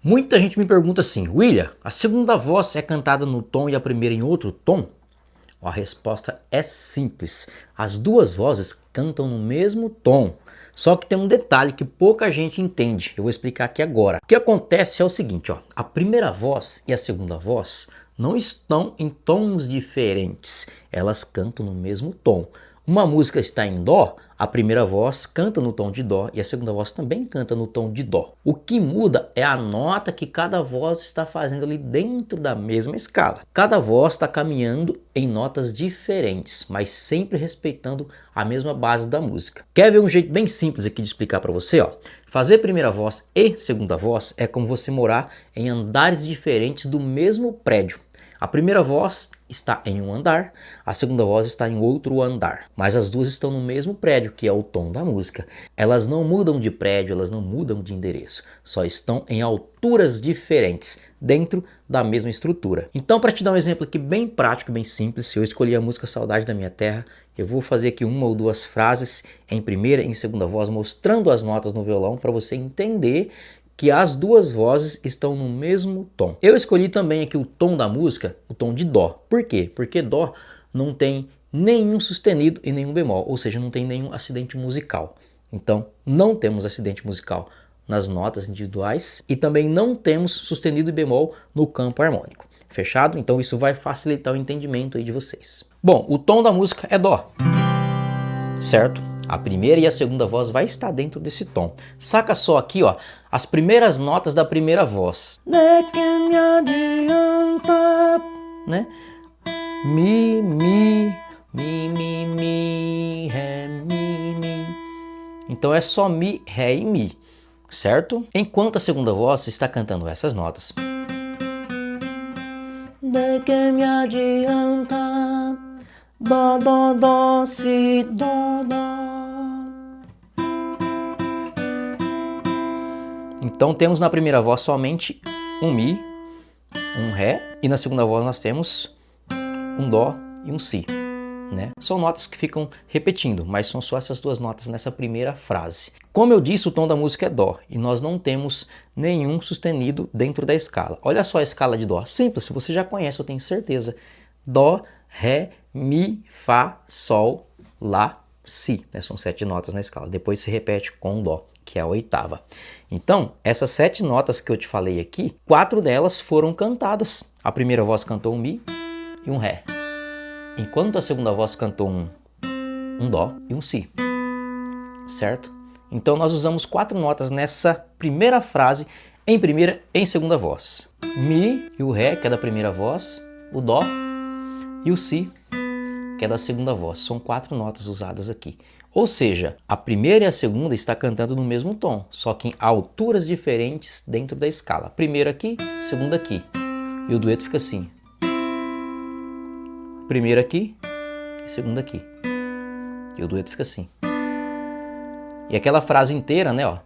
Muita gente me pergunta assim, William, a segunda voz é cantada no tom e a primeira em outro tom? A resposta é simples. As duas vozes cantam no mesmo tom. Só que tem um detalhe que pouca gente entende. Eu vou explicar aqui agora. O que acontece é o seguinte, ó, a primeira voz e a segunda voz não estão em tons diferentes. Elas cantam no mesmo tom. Uma música está em dó, a primeira voz canta no tom de dó e a segunda voz também canta no tom de dó. O que muda é a nota que cada voz está fazendo ali dentro da mesma escala. Cada voz está caminhando em notas diferentes, mas sempre respeitando a mesma base da música. Quer ver um jeito bem simples aqui de explicar para você? Ó? Fazer primeira voz e segunda voz é como você morar em andares diferentes do mesmo prédio. A primeira voz está em um andar, a segunda voz está em outro andar, mas as duas estão no mesmo prédio, que é o tom da música. Elas não mudam de prédio, elas não mudam de endereço, só estão em alturas diferentes, dentro da mesma estrutura. Então, para te dar um exemplo aqui bem prático, bem simples, se eu escolhi a música Saudade da Minha Terra, eu vou fazer aqui uma ou duas frases em primeira e em segunda voz, mostrando as notas no violão para você entender que as duas vozes estão no mesmo tom. Eu escolhi também aqui o tom da música, o tom de dó. Por quê? Porque dó não tem nenhum sustenido e nenhum bemol, ou seja, não tem nenhum acidente musical. Então, não temos acidente musical nas notas individuais e também não temos sustenido e bemol no campo harmônico. Fechado? Então isso vai facilitar o entendimento aí de vocês. Bom, o tom da música é dó, certo? A primeira e a segunda voz vai estar dentro desse tom. Saca só aqui, ó, as primeiras notas da primeira voz. De que me adianta, né? Mi, ré, mi. Então é só mi, ré e mi, certo? Enquanto a segunda voz está cantando essas notas. De que me adianta, dó, dó, dó, si, dó, dó. Então temos na primeira voz somente um mi, um ré, e na segunda voz nós temos um dó e um si, né? São notas que ficam repetindo, mas são só essas duas notas nessa primeira frase. Como eu disse, o tom da música é dó, e nós não temos nenhum sustenido dentro da escala. Olha só a escala de dó, simples, se você já conhece, eu tenho certeza. Dó, ré, mi, fá, sol, lá, si, né? São 7 notas na escala, depois se repete com dó, que é a oitava. Então, essas 7 notas que eu te falei aqui, 4 delas foram cantadas. A primeira voz cantou um mi e um ré, enquanto a segunda voz cantou um dó e um si, certo? Então nós usamos 4 notas nessa primeira frase, em primeira e em segunda voz. Mi e o ré, que é da primeira voz, o dó e o si, que é da segunda voz. São 4 notas usadas aqui. Ou seja, a primeira e a segunda está cantando no mesmo tom, só que em alturas diferentes dentro da escala. Primeira aqui, segunda aqui. E o dueto fica assim. Primeira aqui e segunda aqui. E o dueto fica assim. E aquela frase inteira, né, ó.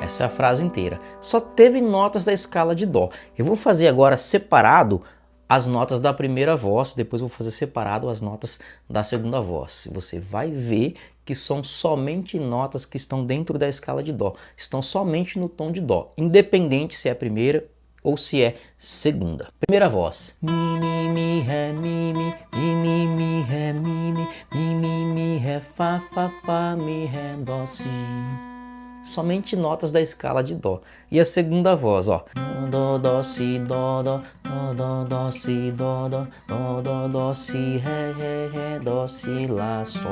Essa é a frase inteira. Só teve notas da escala de dó. Eu vou fazer agora separado as notas da primeira voz, depois vou fazer separado as notas da segunda voz. Você vai ver que são somente notas que estão dentro da escala de dó. Estão somente no tom de dó, independente se é a primeira ou se é segunda. Primeira voz. Mi, ré, mi, ré, mi, ré, fá, mi, ré, dó, si. Somente notas da escala de dó. E a segunda voz, ó. Dó, dó, si, dó, dó, dó, dó, si, dó, dó, dó, dó, si, ré, dó, si, lá, sol.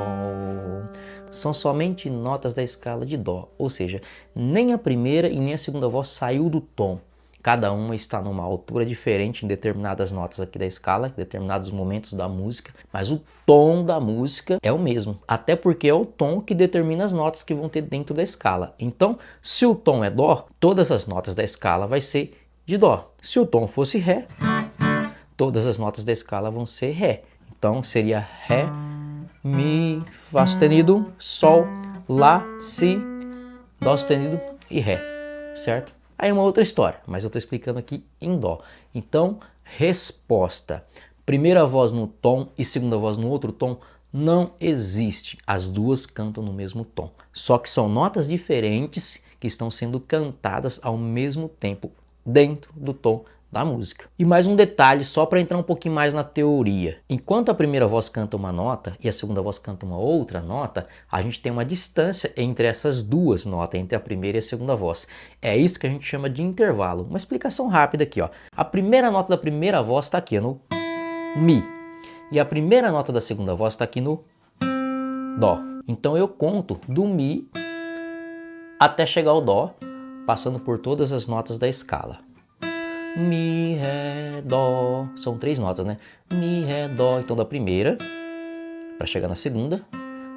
São somente notas da escala de dó, ou seja, nem a primeira e nem a segunda voz saiu do tom. Cada uma está numa altura diferente em determinadas notas aqui da escala, em determinados momentos da música, mas o tom da música é o mesmo, até porque é o tom que determina as notas que vão ter dentro da escala. Então, se o tom é dó, todas as notas da escala vai ser de dó. Se o tom fosse ré, todas as notas da escala vão ser ré. Então, seria ré, mi, fá sustenido, sol, lá, si, dó sustenido e ré, certo? Aí é uma outra história, mas eu estou explicando aqui em dó. Então, resposta. Primeira voz no tom e segunda voz no outro tom, Não existe. As duas cantam no mesmo tom. Só que são notas diferentes que estão sendo cantadas ao mesmo tempo dentro do tom da música. E mais um detalhe, só para entrar um pouquinho mais na teoria. Enquanto a primeira voz canta uma nota e a segunda voz canta uma outra nota, a gente tem uma distância entre essas duas notas, entre a primeira e a segunda voz. É isso que a gente chama de intervalo. Uma explicação rápida aqui, ó. A primeira nota da primeira voz está aqui no Mi. E a primeira nota da segunda voz está aqui no Dó. Então eu conto do Mi até chegar ao Dó, passando por todas as notas da escala. Mi, Ré, Dó, são 3 notas, né? Mi, Ré, Dó, então da primeira para chegar na segunda,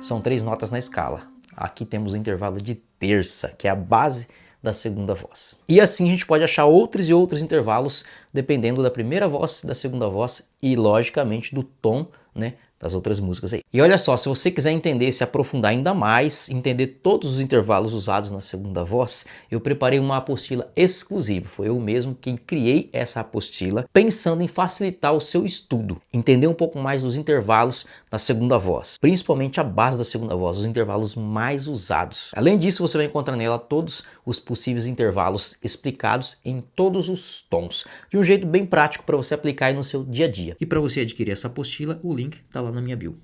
são 3 notas na escala. Aqui temos o intervalo de terça, que é a base da segunda voz. E assim a gente pode achar outros e outros intervalos, dependendo da primeira voz, da segunda voz e, logicamente, do tom, né, das outras músicas aí. E olha só, se você quiser entender, se aprofundar ainda mais, entender todos os intervalos usados na segunda voz, eu preparei uma apostila exclusiva. Foi eu mesmo quem criei essa apostila, pensando em facilitar o seu estudo, entender um pouco mais dos intervalos da segunda voz, principalmente a base da segunda voz, os intervalos mais usados. Além disso, você vai encontrar nela todos os possíveis intervalos explicados em todos os tons, de um jeito bem prático para você aplicar aí no seu dia a dia. E para você adquirir essa apostila, o link está lá na minha bio.